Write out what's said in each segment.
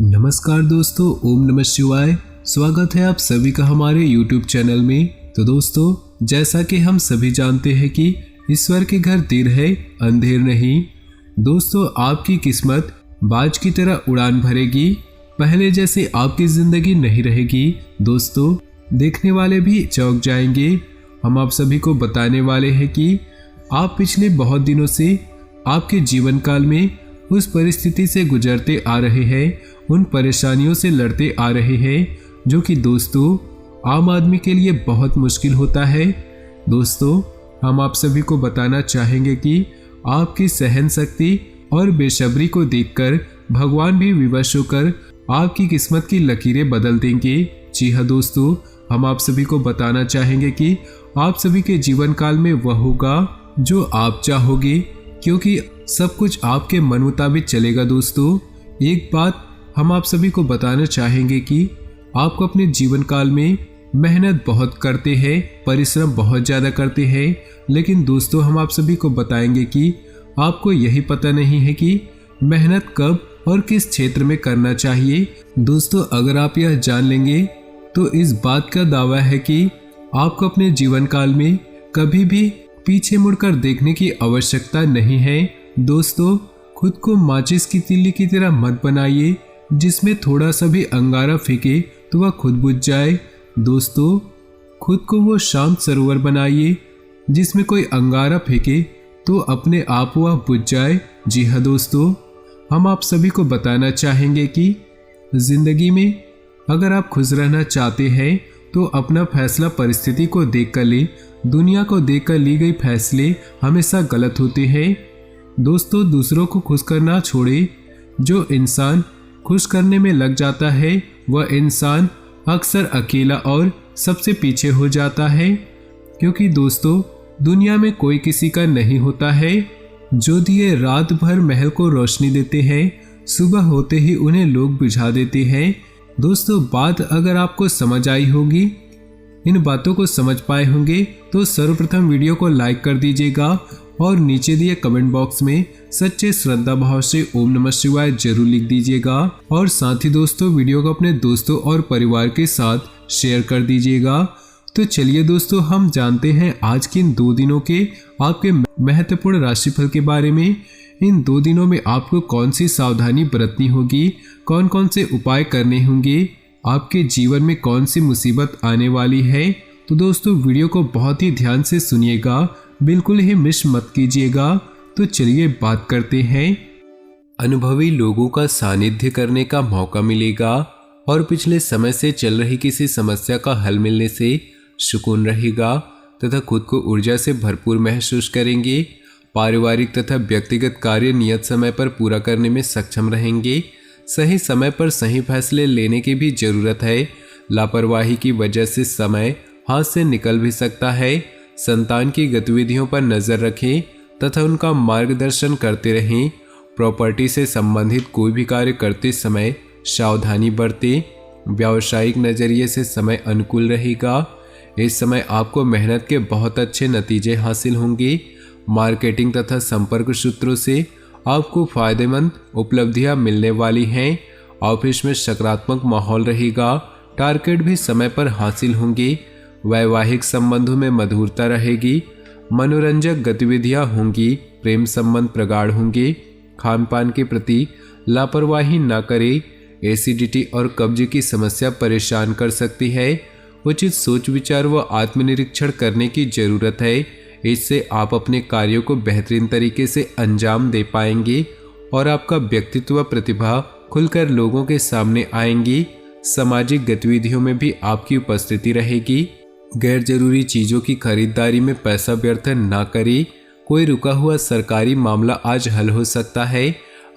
नमस्कार दोस्तों, ओम नमः शिवाय। स्वागत है आप सभी का हमारे YouTube चैनल में। तो दोस्तों, जैसा कि हम सभी जानते हैं कि ईश्वर के घर देर है अंधेर नहीं। दोस्तों, आपकी किस्मत बाज की तरह उड़ान भरेगी। पहले जैसे आपकी जिंदगी नहीं रहेगी। दोस्तों, देखने वाले भी चौंक जाएंगे। हम आप सभी को बताने वाले हैं कि आप पिछले बहुत दिनों से आपके जीवन काल में उस परिस्थिति से गुजरते आ रहे हैं, उन परेशानियों से लड़ते आ रहे हैं जो कि दोस्तों आम आदमी के लिए बहुत मुश्किल होता है। दोस्तों, हम आप सभी को बताना चाहेंगे कि आपकी सहन शक्ति और बेसब्री को देखकर भगवान भी विवश होकर आपकी किस्मत की लकीरें बदल देंगे। जी हाँ दोस्तों, हम आप सभी को बताना चाहेंगे कि आप सभी के जीवन काल में वह होगा जो आप चाहोगे, क्योंकि सब कुछ आपके मन मुताबिक चलेगा। दोस्तों, एक बात हम आप सभी को बताना चाहेंगे कि आप अपने जीवन काल में मेहनत बहुत करते हैं, परिश्रम बहुत ज़्यादा करते हैं, लेकिन दोस्तों हम आप सभी को बताएंगे कि आपको यही पता नहीं है कि मेहनत कब और किस क्षेत्र में करना चाहिए। दोस्तों, अगर आप यह जान लेंगे तो इस बात का दावा है कि आपको अपने जीवन काल में कभी भी पीछे मुड़कर देखने की आवश्यकता नहीं है। दोस्तों, खुद को माचिस की तीली की तरह मत बनाइए जिसमें थोड़ा सा भी अंगारा फेंके तो वह खुद बुझ जाए। दोस्तों, खुद को वो शांत सरोवर बनाइए जिसमें कोई अंगारा फेंके तो अपने आप वह बुझ जाए। जी हाँ दोस्तों, हम आप सभी को बताना चाहेंगे कि जिंदगी में अगर आप खुश रहना चाहते हैं तो अपना फैसला परिस्थिति को देखकर ले। दुनिया को देखकर ली गई फैसले हमेशा गलत होते हैं। दोस्तों, दूसरों को खुश करना छोड़े। जो इंसान खुश करने में लग जाता है वह इंसान अक्सर अकेला और सबसे पीछे हो जाता है, क्योंकि दोस्तों दुनिया में कोई किसी का नहीं होता है। जो दिए रात भर महल को रोशनी देते हैं, सुबह होते ही उन्हें लोग बुझा देते हैं। दोस्तों, बात अगर आपको समझ आई होगी, इन बातों को समझ पाए होंगे तो सर्वप्रथम वीडियो को लाइक कर दीजिएगा और नीचे दिए कमेंट बॉक्स में सच्चे श्रद्धा भाव से ओम नमः शिवाय जरूर लिख दीजिएगा। और साथ ही दोस्तों वीडियो को अपने दोस्तों और परिवार के साथ शेयर कर दीजिएगा। तो चलिए दोस्तों, हम जानते हैं आज के इन 2 दिनों के आपके महत्वपूर्ण राशिफल के बारे में। इन 2 दिनों में आपको कौन सी सावधानी बरतनी होगी, कौन कौन से उपाय करने होंगे, आपके जीवन में कौन सी मुसीबत आने वाली है। तो दोस्तों वीडियो को बहुत ही ध्यान से सुनिएगा, बिल्कुल ही मिस मत कीजिएगा। तो चलिए बात करते हैं। अनुभवी लोगों का सानिध्य करने का मौका मिलेगा और पिछले समय से चल रही किसी समस्या का हल मिलने से सुकून रहेगा तथा खुद को ऊर्जा से भरपूर महसूस करेंगे। पारिवारिक तथा व्यक्तिगत कार्य नियत समय पर पूरा करने में सक्षम रहेंगे। सही समय पर सही फैसले लेने की भी जरूरत है। लापरवाही की वजह से समय हाथ से निकल भी सकता है। संतान की गतिविधियों पर नजर रखें तथा उनका मार्गदर्शन करते रहें। प्रॉपर्टी से संबंधित कोई भी कार्य करते समय सावधानी बरतें। व्यावसायिक नजरिए से समय अनुकूल रहेगा। इस समय आपको मेहनत के बहुत अच्छे नतीजे हासिल होंगे। मार्केटिंग तथा संपर्क सूत्रों से आपको फायदेमंद उपलब्धियां मिलने वाली हैं। ऑफिस में सकारात्मक माहौल रहेगा। टारगेट भी समय पर हासिल होंगे। वैवाहिक संबंधों में मधुरता रहेगी। मनोरंजक गतिविधियां होंगी। प्रेम संबंध प्रगाढ़ होंगे। खान पान के प्रति लापरवाही न करें। एसिडिटी और कब्ज की समस्या परेशान कर सकती है। उचित सोच विचार व आत्मनिरीक्षण करने की जरूरत है। इससे आप अपने कार्यों को बेहतरीन तरीके से अंजाम दे पाएंगे और आपका व्यक्तित्व प्रतिभा खुलकर लोगों के सामने आएंगी। सामाजिक गतिविधियों में भी आपकी उपस्थिति रहेगी। गैर जरूरी चीजों की खरीदारी में पैसा व्यर्थ न करें। कोई रुका हुआ सरकारी मामला आज हल हो सकता है।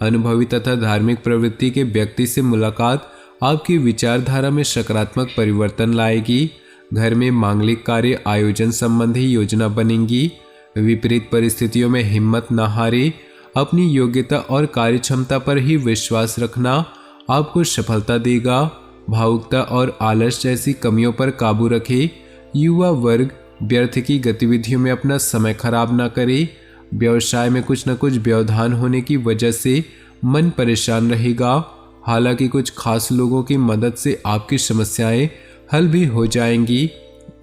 अनुभवी तथा धार्मिक प्रवृत्ति के व्यक्ति से मुलाकात आपकी विचारधारा में सकारात्मक परिवर्तन लाएगी। घर में मांगलिक कार्य आयोजन संबंधी योजना बनेगी। विपरीत परिस्थितियों में हिम्मत न हारे। अपनी योग्यता और कार्यक्षमता पर ही विश्वास रखना आपको सफलता देगा। भावुकता और आलस जैसी कमियों पर काबू रखें। युवा वर्ग व्यर्थ की गतिविधियों में अपना समय खराब न करे। व्यवसाय में कुछ न कुछ व्यवधान होने की वजह से मन परेशान रहेगा। हालांकि कुछ खास लोगों की मदद से आपकी समस्याएं हल भी हो जाएंगी।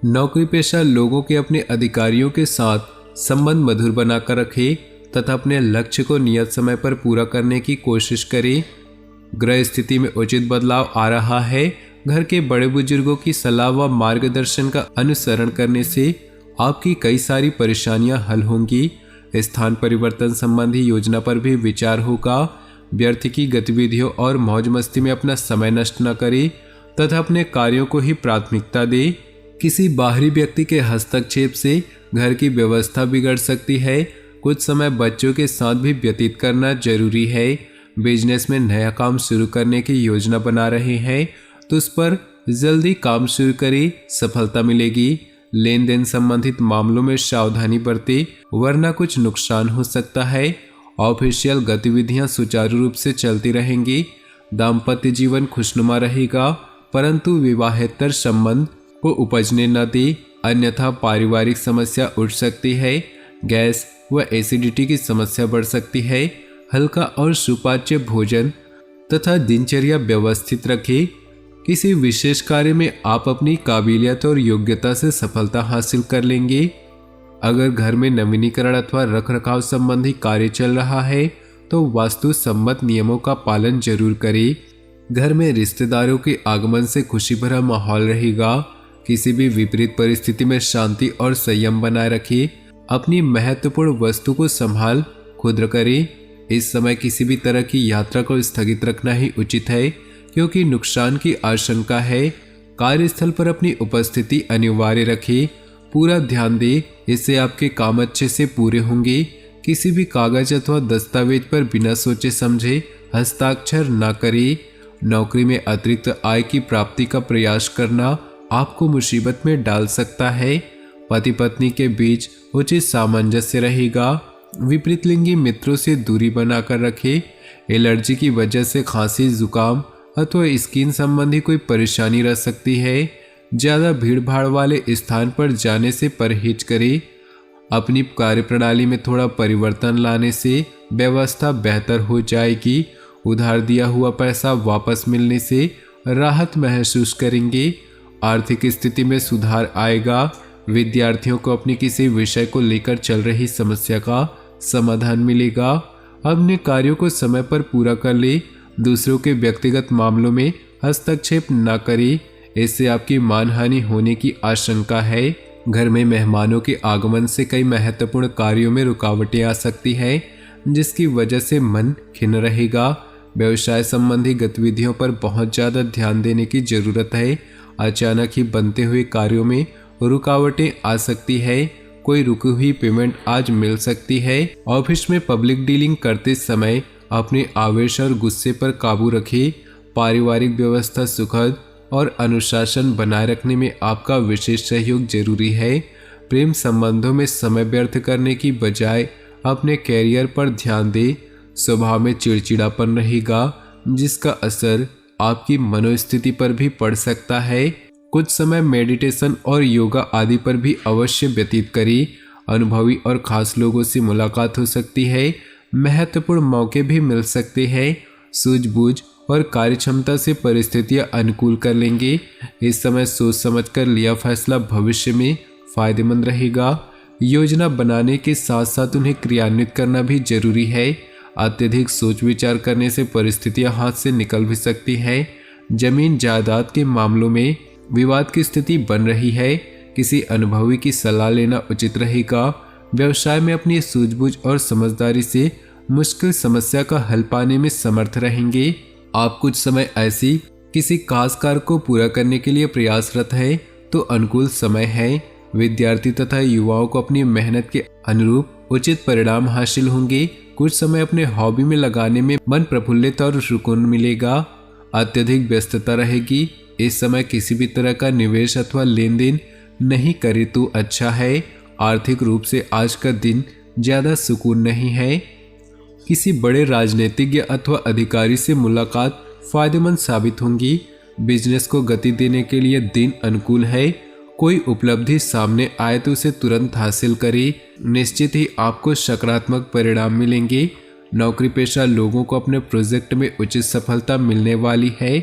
नौकरी पेशा लोगों के अपने अधिकारियों के साथ संबंध मधुर बनाकर रखें तथा अपने लक्ष्य को नियत समय पर पूरा करने की कोशिश करें। ग्रह स्थिति में उचित बदलाव आ रहा है। घर के बड़े बुजुर्गों की सलाह व मार्गदर्शन का अनुसरण करने से आपकी कई सारी परेशानियां हल होंगी। स्थान परिवर्तन संबंधी योजना पर भी विचार होगा। व्यर्थ की गतिविधियों और मौज मस्ती में अपना समय नष्ट न करें तथा अपने कार्यों को ही प्राथमिकता दें। किसी बाहरी व्यक्ति के हस्तक्षेप से घर की व्यवस्था बिगड़ सकती है। कुछ समय बच्चों के साथ भी व्यतीत करना जरूरी है। बिजनेस में नया काम शुरू करने की योजना बना रहे हैं तो उस पर जल्दी काम शुरू करें, सफलता मिलेगी। लेन देन संबंधित मामलों में सावधानी बरतें वरना कुछ नुकसान हो सकता है। ऑफिशियल गतिविधियां सुचारू रूप से चलती रहेंगी। दाम्पत्य जीवन खुशनुमा रहेगा परंतु विवाहेतर संबंध को उपजने न दे, अन्यथा पारिवारिक समस्या उठ सकती है। गैस व एसिडिटी की समस्या बढ़ सकती है। हल्का और सुपाच्य भोजन तथा दिनचर्या व्यवस्थित रखें। किसी विशेष कार्य में आप अपनी काबिलियत और योग्यता से सफलता हासिल कर लेंगे। अगर घर में नवीनीकरण अथवा रखरखाव संबंधी कार्य चल रहा है तो वास्तु सम्मत नियमों का पालन जरूर करें। घर में रिश्तेदारों के आगमन से खुशी भरा माहौल रहेगा। किसी भी विपरीत परिस्थिति में शांति और संयम बनाए रखिए। अपनी महत्वपूर्ण वस्तु को संभाल खुद करें। इस समय किसी भी तरह की यात्रा को स्थगित रखना ही उचित है क्योंकि नुकसान की आशंका है। कार्यस्थल पर अपनी उपस्थिति अनिवार्य रखें। पूरा ध्यान दें, इससे आपके काम अच्छे से पूरे होंगे। किसी भी कागज अथवा दस्तावेज पर बिना सोचे समझे हस्ताक्षर न करें। नौकरी में अतिरिक्त आय की प्राप्ति का प्रयास करना आपको मुसीबत में डाल सकता है। पति पत्नी के बीच उचित सामंजस्य रहेगा। विपरीत लिंगी मित्रों से दूरी बनाकर रखें। एलर्जी की वजह से खांसी, जुकाम अथवा स्किन संबंधी कोई परेशानी रह सकती है। ज़्यादा भीड़ भाड़ वाले स्थान पर जाने से परहेज करें। अपनी कार्यप्रणाली में थोड़ा परिवर्तन लाने से व्यवस्था बेहतर हो जाएगी। उधार दिया हुआ पैसा वापस मिलने से राहत महसूस करेंगे। आर्थिक स्थिति में सुधार आएगा। विद्यार्थियों को अपनी किसी विषय को लेकर चल रही समस्या का समाधान मिलेगा। अपने कार्यों को समय पर पूरा कर ले। दूसरों के व्यक्तिगत मामलों में हस्तक्षेप न करें, इससे आपकी मानहानि होने की आशंका है। घर में मेहमानों के आगमन से कई महत्वपूर्ण कार्यों में रुकावटें आ सकती हैं, जिसकी वजह से मन खिन्न रहेगा। व्यवसाय संबंधी गतिविधियों पर बहुत ज़्यादा ध्यान देने की जरूरत है। अचानक ही बनते हुए कार्यों में रुकावटें आ सकती है। कोई रुकी हुई पेमेंट आज मिल सकती है। ऑफिस में पब्लिक डीलिंग करते समय अपने आवेश और गुस्से पर काबू रखें। पारिवारिक व्यवस्था सुखद और अनुशासन बनाए रखने में आपका विशेष सहयोग जरूरी है। प्रेम संबंधों में समय व्यर्थ करने की बजाय अपने कैरियर पर ध्यान दें। स्वभाव में चिड़चिड़ापन रहेगा, जिसका असर आपकी मनोस्थिति पर भी पड़ सकता है। कुछ समय मेडिटेशन और योगा आदि पर भी अवश्य व्यतीत करें। अनुभवी और खास लोगों से मुलाकात हो सकती है। महत्वपूर्ण मौके भी मिल सकते हैं। सूझबूझ और कार्यक्षमता से परिस्थितियां अनुकूल कर लेंगे। इस समय सोच समझकर लिया फैसला भविष्य में फायदेमंद रहेगा। योजना बनाने के साथ साथ उन्हें क्रियान्वित करना भी जरूरी है। अत्यधिक सोच विचार करने से परिस्थितियां हाथ से निकल भी सकती हैं। जमीन जायदाद के मामलों में विवाद की स्थिति बन रही है। किसी अनुभवी की सलाह लेना उचित रहेगा। व्यवसाय में अपनी सूझबूझ और समझदारी से मुश्किल समस्या का हल पाने में समर्थ रहेंगे। आप कुछ समय ऐसी किसी खास कार्य को पूरा करने के लिए प्रयासरत है तो अनुकूल समय है। विद्यार्थी तथा युवाओं को अपनी मेहनत के अनुरूप उचित परिणाम हासिल होंगे। कुछ समय अपने हॉबी में लगाने में मन प्रफुल्लित और सुकून मिलेगा। अत्यधिक व्यस्तता रहेगी। इस समय किसी भी तरह का निवेश अथवा लेन देन नहीं करे तो अच्छा है। आर्थिक रूप से आज का दिन ज़्यादा सुकून नहीं है। किसी बड़े राजनीतिज्ञ अथवा अधिकारी से मुलाकात फायदेमंद साबित होंगी। बिजनेस को गति देने के लिए दिन अनुकूल है। कोई उपलब्धि सामने आए तो उसे तुरंत हासिल करें। निश्चित ही आपको सकारात्मक परिणाम मिलेंगे। नौकरी पेशा लोगों को अपने प्रोजेक्ट में उचित सफलता मिलने वाली है।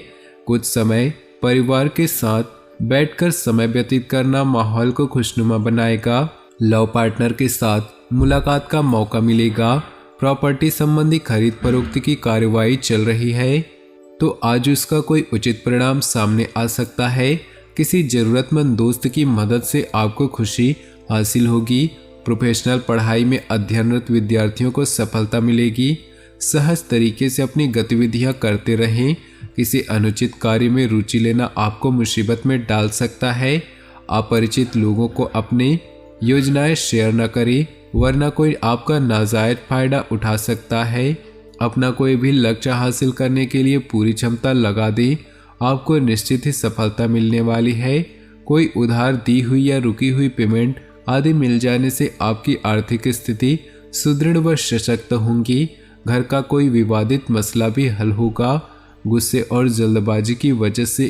कुछ समय परिवार के साथ बैठकर समय व्यतीत करना माहौल को खुशनुमा बनाएगा। लव पार्टनर के साथ मुलाकात का मौका मिलेगा। प्रॉपर्टी संबंधी खरीद फरोख्त की कार्यवाही चल रही है तो आज उसका कोई उचित परिणाम सामने आ सकता है। किसी जरूरतमंद दोस्त की मदद से आपको खुशी हासिल होगी। प्रोफेशनल पढ़ाई में अध्ययनरत विद्यार्थियों को सफलता मिलेगी। सहज तरीके से अपनी गतिविधियां करते रहें। किसी अनुचित कार्य में रुचि लेना आपको मुसीबत में डाल सकता है। अपरिचित लोगों को अपनी योजनाएं शेयर न करें वरना कोई आपका नाजायज फायदा उठा सकता है। अपना कोई भी लक्ष्य हासिल करने के लिए पूरी क्षमता लगा दें। आपको निश्चित ही सफलता मिलने वाली है। कोई उधार दी हुई या रुकी हुई पेमेंट आदि मिल जाने से आपकी आर्थिक स्थिति सुदृढ़ व सशक्त होंगी। घर का कोई विवादित मसला भी हल होगा। गुस्से और जल्दबाजी की वजह से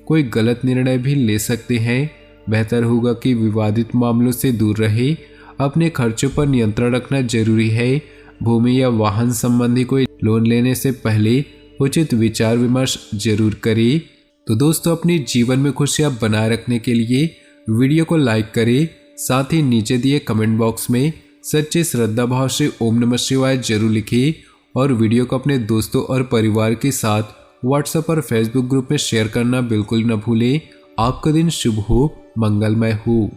कोई गलत निर्णय भी ले सकते हैं। बेहतर होगा कि विवादित मामलों से दूर रहे। अपने खर्चों पर नियंत्रण रखना जरूरी है। भूमि या वाहन संबंधी कोई लोन लेने से पहले उचित विचार विमर्श जरूर करें। तो दोस्तों, अपने जीवन में खुशियां बनाए रखने के लिए वीडियो को लाइक करें। साथ ही नीचे दिए कमेंट बॉक्स में सच्चे श्रद्धा भाव से ओम नमः शिवाय जरूर लिखिए और वीडियो को अपने दोस्तों और परिवार के साथ व्हाट्सएप और फेसबुक ग्रुप में शेयर करना बिल्कुल न भूलें। आपका दिन शुभ हो, मंगलमय हो।